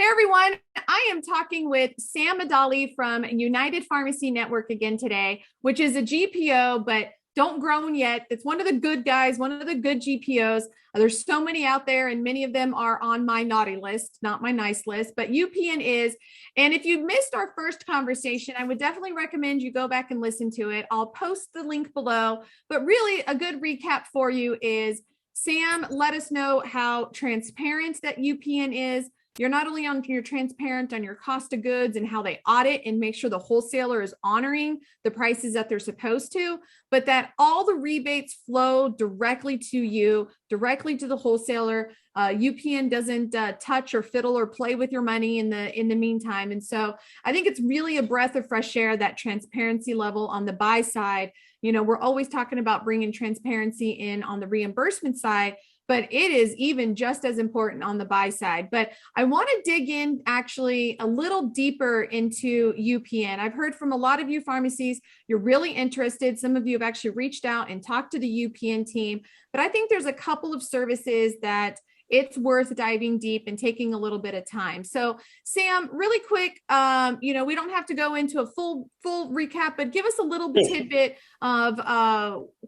Hey everyone, I am talking with Sam Adali from United Pharmacy Network again today, which is a GPO, but don't groan yet. It's one of the good guys, one of the good GPOs. There's so many out there, and many of them are on my naughty list, not my nice list, but UPN is. And if you missed our first conversation, I would definitely recommend you go back and listen to it. I'll post the link below, but really a good recap for you is Sam let us know how transparent that UPN is. You're not only you're transparent on your cost of goods and how they audit and make sure the wholesaler is honoring the prices that they're supposed to, but that all the rebates flow directly to you, directly to the wholesaler. UPN doesn't touch or fiddle or play with your money in the meantime. And so I think it's really a breath of fresh air, that transparency level on the buy side. You know, we're always talking about bringing transparency in on the reimbursement side, but it is even just as important on the buy side. But I want to dig in actually a little deeper into UPN. I've heard from a lot of you pharmacies, you're really interested. Some of you have actually reached out and talked to the UPN team, but I think there's a couple of services that it's worth diving deep and taking a little bit of time. So Sam, really quick, we don't have to go into a full recap, but give us a little tidbit of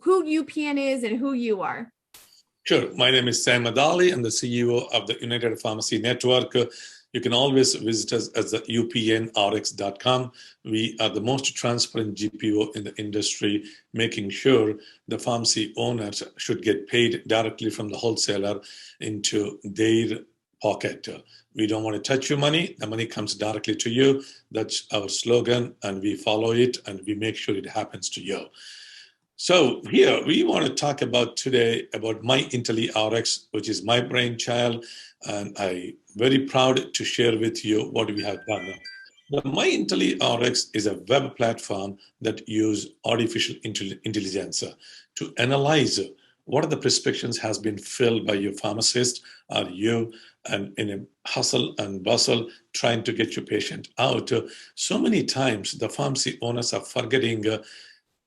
who UPN is and who you are. Sure. My name is Sam Adali. I'm the CEO of the United Pharmacy Network. You can always visit us at the upnrx.com. We are the most transparent GPO in the industry, making sure the pharmacy owners should get paid directly from the wholesaler into their pocket. We don't want to touch your money. The money comes directly to you. That's our slogan, and we follow it, and we make sure it happens to you. So here we want to talk about today about MyIntelliRx, which is my brainchild, and I'm very proud to share with you what we have done. The MyIntelliRx is a web platform that uses artificial intelligence to analyze what are the prescriptions has been filled by your pharmacist or you, and in a hustle and bustle trying to get your patient out. So many times the pharmacy owners are forgetting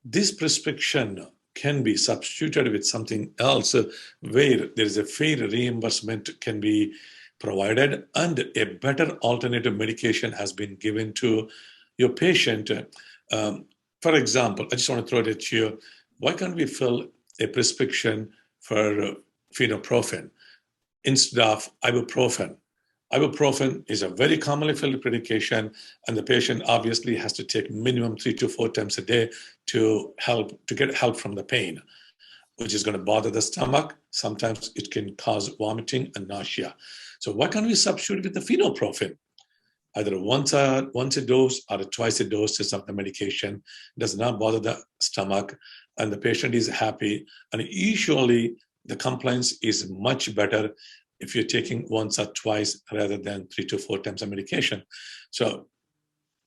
this prescription can be substituted with something else where there is a fair reimbursement can be provided and a better alternative medication has been given to your patient. For example, I just want to throw it at you. Why can't we fill a prescription for phenoprofen instead of ibuprofen? Ibuprofen is a very commonly filled medication, and the patient obviously has to take minimum 3 to 4 times a day to get help from the pain, which is going to bother the stomach. Sometimes it can cause vomiting and nausea. So why can't we substitute with the phenoprofen? Either once a dose or twice a dose of the medication does not bother the stomach, and the patient is happy. And usually the compliance is much better if you're taking once or twice rather than 3 to 4 times a medication. So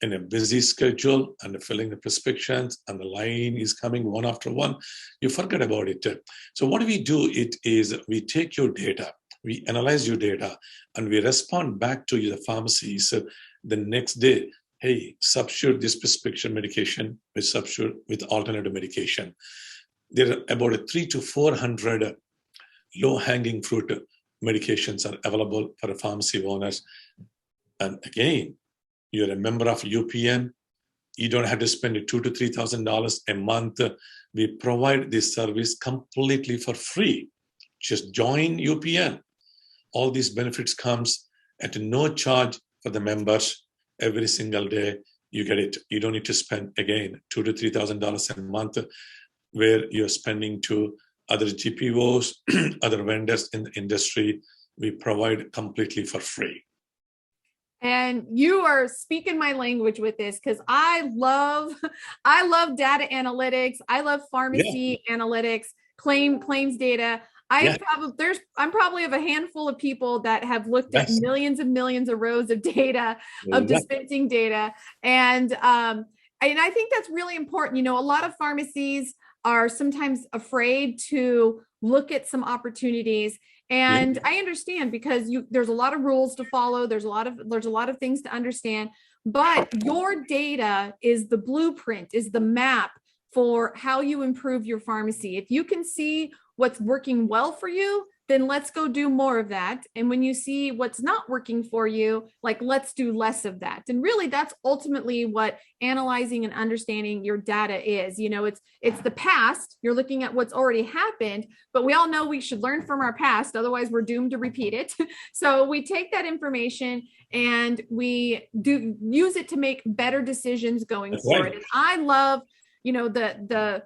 in a busy schedule and filling the prescriptions and the line is coming one after one, you forget about it. So what we do is we take your data, we analyze your data, and we respond back to the pharmacies the next day. Hey, substitute this prescription medication with alternative medication. There are about 300 to 400 low-hanging fruit medications are available for pharmacy owners. And again, you're a member of UPN. You don't have to spend $2,000 to $3,000 a month. We provide this service completely for free. Just join UPN. All these benefits comes at no charge for the members. Every single day you get it. You don't need to spend, again, $2,000 to $3,000 a month where you're spending to other GPOs, other vendors in the industry. We provide completely for free. And you are speaking my language with this, because I love data analytics. I love pharmacy analytics, claims data. I'm probably of a handful of people that have looked at millions and millions of rows of data, of dispensing data. And I think that's really important. You know, a lot of pharmacies are sometimes afraid to look at some opportunities. And I understand, because there's a lot of rules to follow. There's a lot of things to understand, but your data is the blueprint, is the map for how you improve your pharmacy. If you can see what's working well for you, then let's go do more of that. And when you see what's not working for you, like, let's do less of that. And really, that's ultimately what analyzing and understanding your data is. You know, it's the past. You're looking at what's already happened, but we all know we should learn from our past. Otherwise, we're doomed to repeat it. So we take that information and we do use it to make better decisions going forward. Right. And I love, you know, the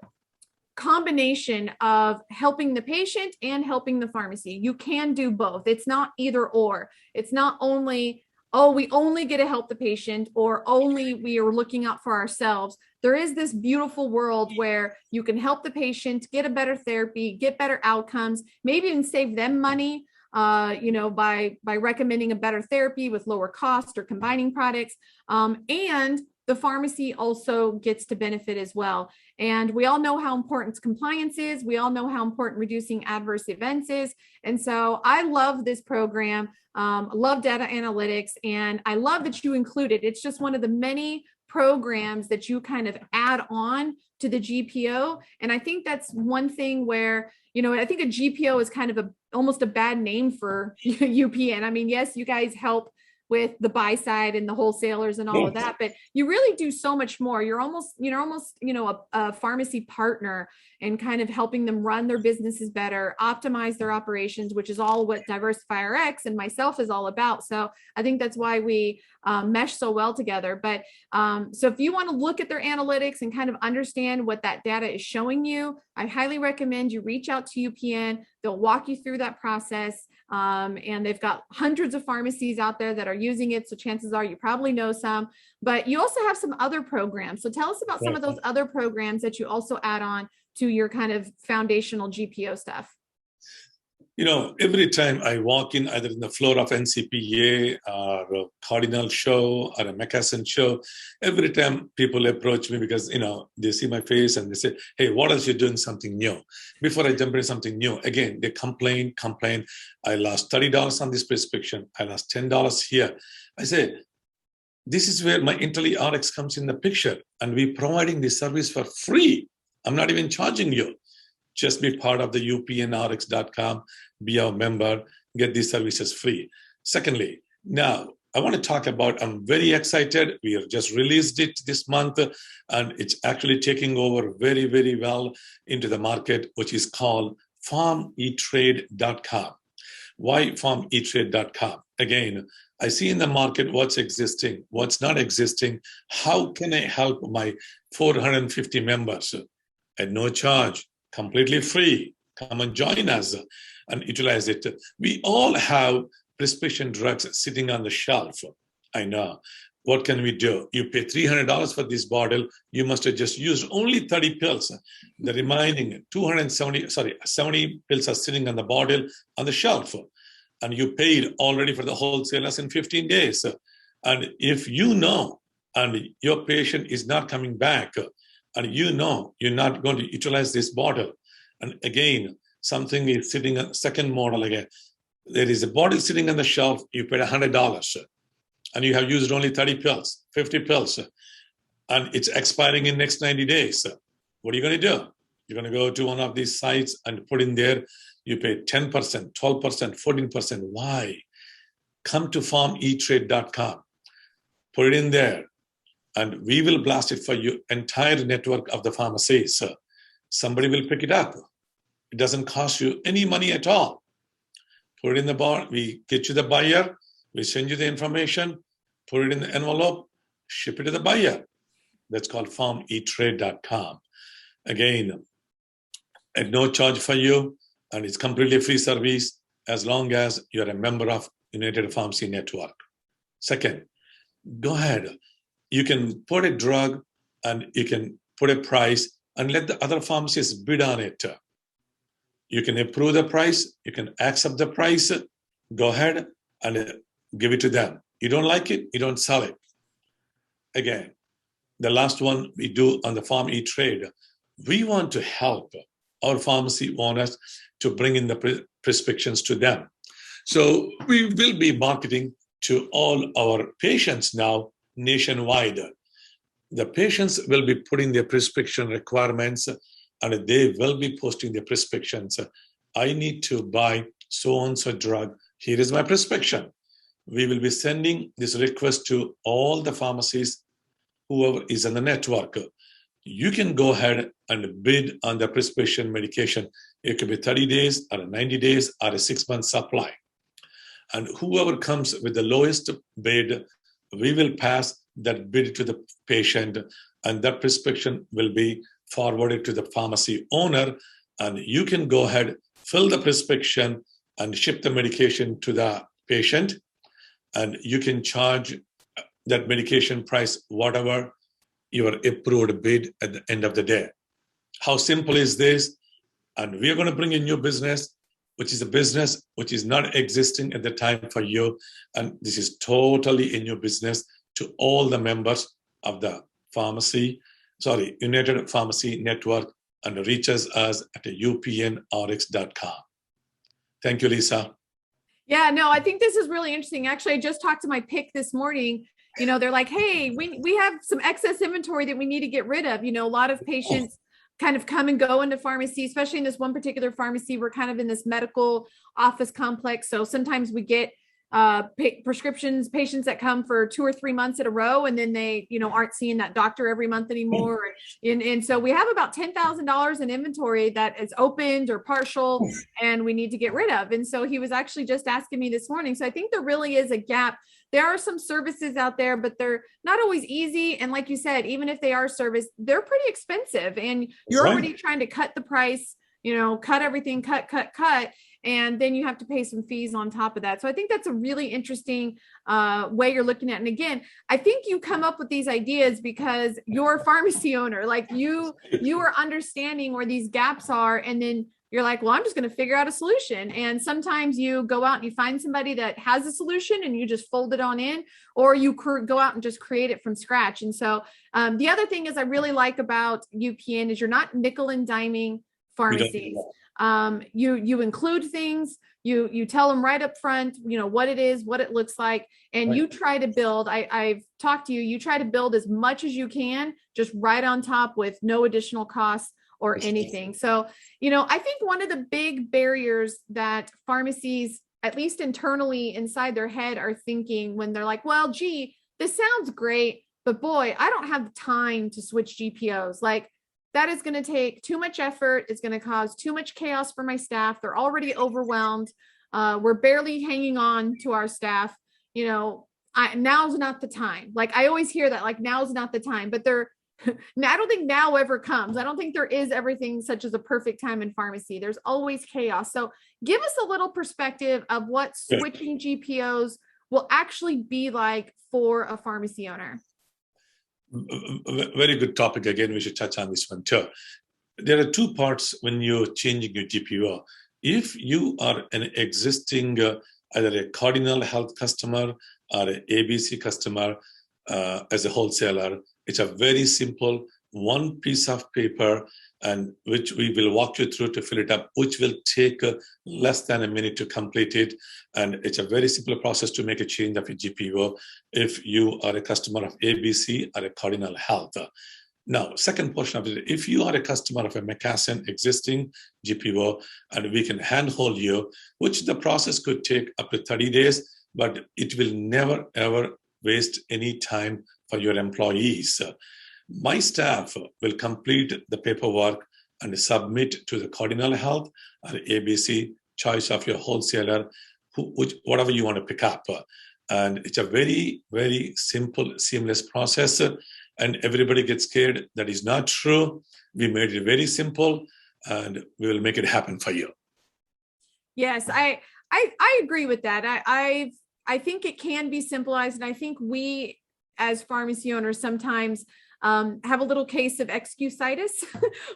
combination of helping the patient and helping the pharmacy. You can do both. It's not either or. It's not only, oh, we only get to help the patient, or only we are looking out for ourselves. There is this beautiful world where you can help the patient get a better therapy, get better outcomes, maybe even save them money, you know, by recommending a better therapy with lower cost or combining products. And the pharmacy also gets to benefit as well. And we all know how important compliance is. We all know how important reducing adverse events is. And so I love this program, love data analytics, and I love that you include it. It's just one of the many programs that you kind of add on to the GPO. And I think that's one thing where, you know, I think a GPO is kind of almost a bad name for UPN. I mean, yes, you guys help with the buy side and the wholesalers and all of that, but you really do so much more. You're almost a pharmacy partner, and kind of helping them run their businesses better, optimize their operations, which is all what Diversify RX and myself is all about. So I think that's why we mesh so well together. But so if you want to look at their analytics and kind of understand what that data is showing you, I highly recommend you reach out to UPN. They'll walk you through that process. And they've got hundreds of pharmacies out there that are using it. So chances are you probably know some, but you also have some other programs. So tell us about some of those other programs that you also add on to your kind of foundational GPO stuff. You know, every time I walk in, either in the floor of NCPA or a Cardinal show or a McKesson show, every time people approach me because, you know, they see my face and they say, hey, what else you're doing something new? Before I jump into something new, again, they complain. I lost $30 on this prescription. I lost $10 here. I say, this is where my IntelliRx comes in the picture, and we're providing this service for free. I'm not even charging you. Just be part of the upnrx.com, be our member, get these services free. Secondly, now I want to talk about, I'm very excited. We have just released it this month, and it's actually taking over very, very well into the market, which is called PharmETrade.com. Why PharmETrade.com? Again, I see in the market what's existing, what's not existing. How can I help my 450 members at no charge? Completely free. Come and join us and utilize it. We all have prescription drugs sitting on the shelf. I know. What can we do? You pay $300 for this bottle. You must have just used only 30 pills. The remaining 70 pills are sitting on the bottle on the shelf. And you paid already for the wholesalers in 15 days. And if you know, and your patient is not coming back, and you know you're not going to utilize this bottle. And again, something is sitting on second model again. There is a bottle sitting on the shelf, you paid $100, and you have used only 30 pills, 50 pills, and it's expiring in next 90 days. What are you going to do? You're going to go to one of these sites and put in there, you pay 10%, 12%, 14%. Why? Come to PharmETrade.com, put it in there, and we will blast it for you, entire network of the pharmacies. Somebody will pick it up. It doesn't cost you any money at all. Put it in the bar. We get you the buyer. We send you the information. Put it in the envelope. Ship it to the buyer. That's called PharmETrade.com. Again, at no charge for you, and it's completely free service as long as you're a member of United Pharmacy Network. Second, go ahead. You can put a drug and you can put a price and let the other pharmacists bid on it. You can approve the price, you can accept the price, go ahead and give it to them. You don't like it, you don't sell it. Again, the last one we do on the PharmETrade, we want to help our pharmacy owners to bring in the prescriptions to them. So we will be marketing to all our patients now nationwide. The patients will be putting their prescription requirements and they will be posting their prescriptions. I need to buy so-and-so drug. Here is my prescription. We will be sending this request to all the pharmacies, whoever is in the network. You can go ahead and bid on the prescription medication. It could be 30 days or 90 days or a 6-month supply. And whoever comes with the lowest bid, we will pass that bid to the patient, and that prescription will be forwarded to the pharmacy owner. And you can go ahead, fill the prescription, and ship the medication to the patient. And you can charge that medication price, whatever your approved bid at the end of the day. How simple is this? And we are going to bring a new business, which is a business which is not existing at the time for you. And this is totally a new business to all the members of the United Pharmacy Network, and reaches us at upnrx.com. Thank you, Lisa. Yeah, no, I think this is really interesting. Actually, I just talked to my pick this morning. They're like, hey, we have some excess inventory that we need to get rid of. A lot of patients kind of come and go into pharmacy, especially in this one particular pharmacy. We're kind of in this medical office complex. So sometimes we get prescriptions, patients that come for 2 or 3 months in a row, and then they, aren't seeing that doctor every month anymore. And so we have about $10,000 in inventory that is opened or partial, and we need to get rid of. And so he was actually just asking me this morning. So I think there really is a gap. There are some services out there, but they're not always easy. And like you said, even if they are service, they're pretty expensive, and you're already trying to cut the price, cut everything, cut. And then you have to pay some fees on top of that. So I think that's a really interesting way you're looking at it. And again, I think you come up with these ideas because you're a pharmacy owner, like you are understanding where these gaps are. And then you're like, well, I'm just going to figure out a solution. And sometimes you go out and you find somebody that has a solution and you just fold it on in, or you go out and just create it from scratch. And so the other thing is I really like about UPN is you're not nickel and diming pharmacies. You include things, you tell them right up front, what it is, what it looks like, and you try to build, I've talked to you try to build as much as you can, just right on top with no additional costs or anything. So, I think one of the big barriers that pharmacies, at least internally inside their head, are thinking when they're like, well, gee, this sounds great, but boy, I don't have the time to switch GPOs. Like, that is going to take too much effort. It's going to cause too much chaos for my staff. They're already overwhelmed. We're barely hanging on to our staff. Now's not the time. Like, I always hear that, like, now's not the time, but I don't think now ever comes. I don't think there is everything such as a perfect time in pharmacy. There's always chaos. So give us a little perspective of what switching GPOs will actually be like for a pharmacy owner. Very good topic. Again, we should touch on this one too. There are two parts when you're changing your GPO. If you are an existing either a Cardinal Health customer or an ABC customer as a wholesaler, it's a very simple one piece of paper, and which we will walk you through to fill it up, which will take less than a minute to complete it. And it's a very simple process to make a change of your GPO if you are a customer of ABC or a Cardinal Health. Now, second portion of it, if you are a customer of a McKesson existing GPO, and we can handhold you, which the process could take up to 30 days, but it will never, ever waste any time for your employees. My staff will complete the paperwork and submit to the Cardinal Health or ABC, choice of your wholesaler, whatever you want to pick up. And it's a very, very simple, seamless process. And everybody gets scared. That is not true. We made it very simple, and we will make it happen for you. Yes, I agree with that. I think it can be simplified, and I think we, as pharmacy owners, sometimes have a little case of excuse-itis.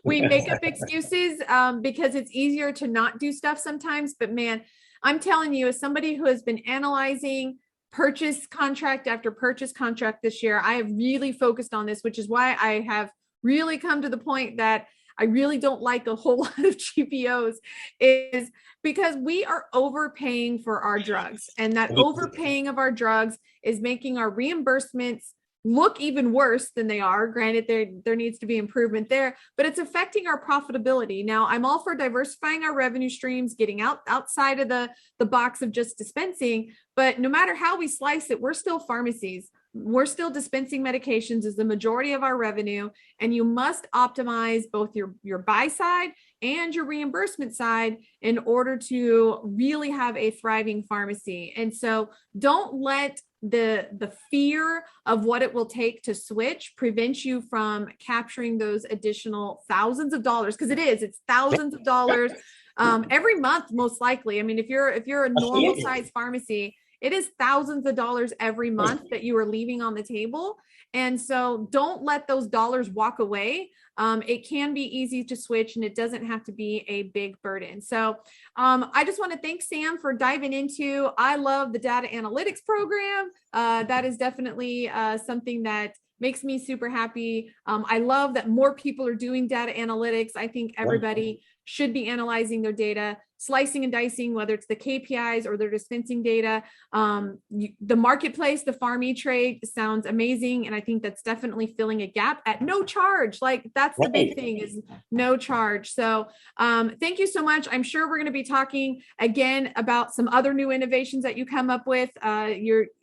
We make up excuses because it's easier to not do stuff sometimes. But man, I'm telling you, as somebody who has been analyzing purchase contract after purchase contract this year, I have really focused on this, which is why I have really come to the point that I really don't like a whole lot of GPOs, is because we are overpaying for our drugs, and that overpaying of our drugs is making our reimbursements look even worse than they are. Granted, there needs to be improvement there, but it's affecting our profitability. Now, I'm all for diversifying our revenue streams, getting outside of the box of just dispensing, but no matter how we slice it, we're still pharmacies. We're still dispensing medications as the majority of our revenue, and you must optimize both your buy side and your reimbursement side in order to really have a thriving pharmacy. And so don't let the fear of what it will take to switch prevent you from capturing those additional thousands of dollars, because it's thousands of dollars every month, most likely. I mean, if you're a normal size pharmacy, it is thousands of dollars every month that you are leaving on the table. And so don't let those dollars walk away. It can be easy to switch, and it doesn't have to be a big burden. So I just want to thank Sam for diving into, I love the data analytics program. That is definitely something that makes me super happy. I love that more people are doing data analytics. I think everybody should be analyzing their data, slicing and dicing, whether it's the KPIs or their dispensing data. The marketplace, the Pharm E-Trade sounds amazing. And I think that's definitely filling a gap at no charge. Like that's the big thing, is no charge. So thank you so much. I'm sure we're going to be talking again about some other new innovations that you come up with.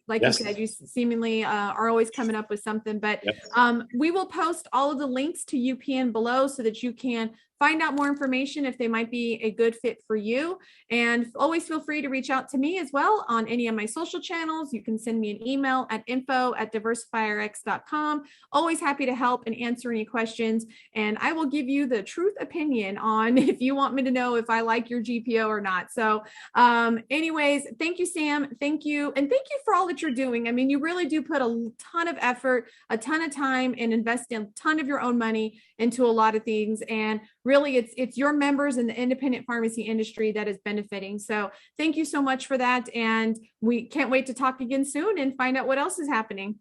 Like you said, you seemingly are always coming up with something, but we will post all of the links to UPN below so that you can find out more information if they might be a good fit for you. And always feel free to reach out to me as well on any of my social channels. You can send me an email at info@diversifyrx.com. Always happy to help and answer any questions. And I will give you the truth opinion on if you want me to know if I like your GPO or not. So anyways, thank you, Sam. Thank you. And thank you for all that you're doing. I mean, you really do put a ton of effort, a ton of time, and invest in a ton of your own money into a lot of things. And really, it's your members in the independent pharmacy industry that is benefiting. So thank you so much for that. And we can't wait to talk again soon and find out what else is happening.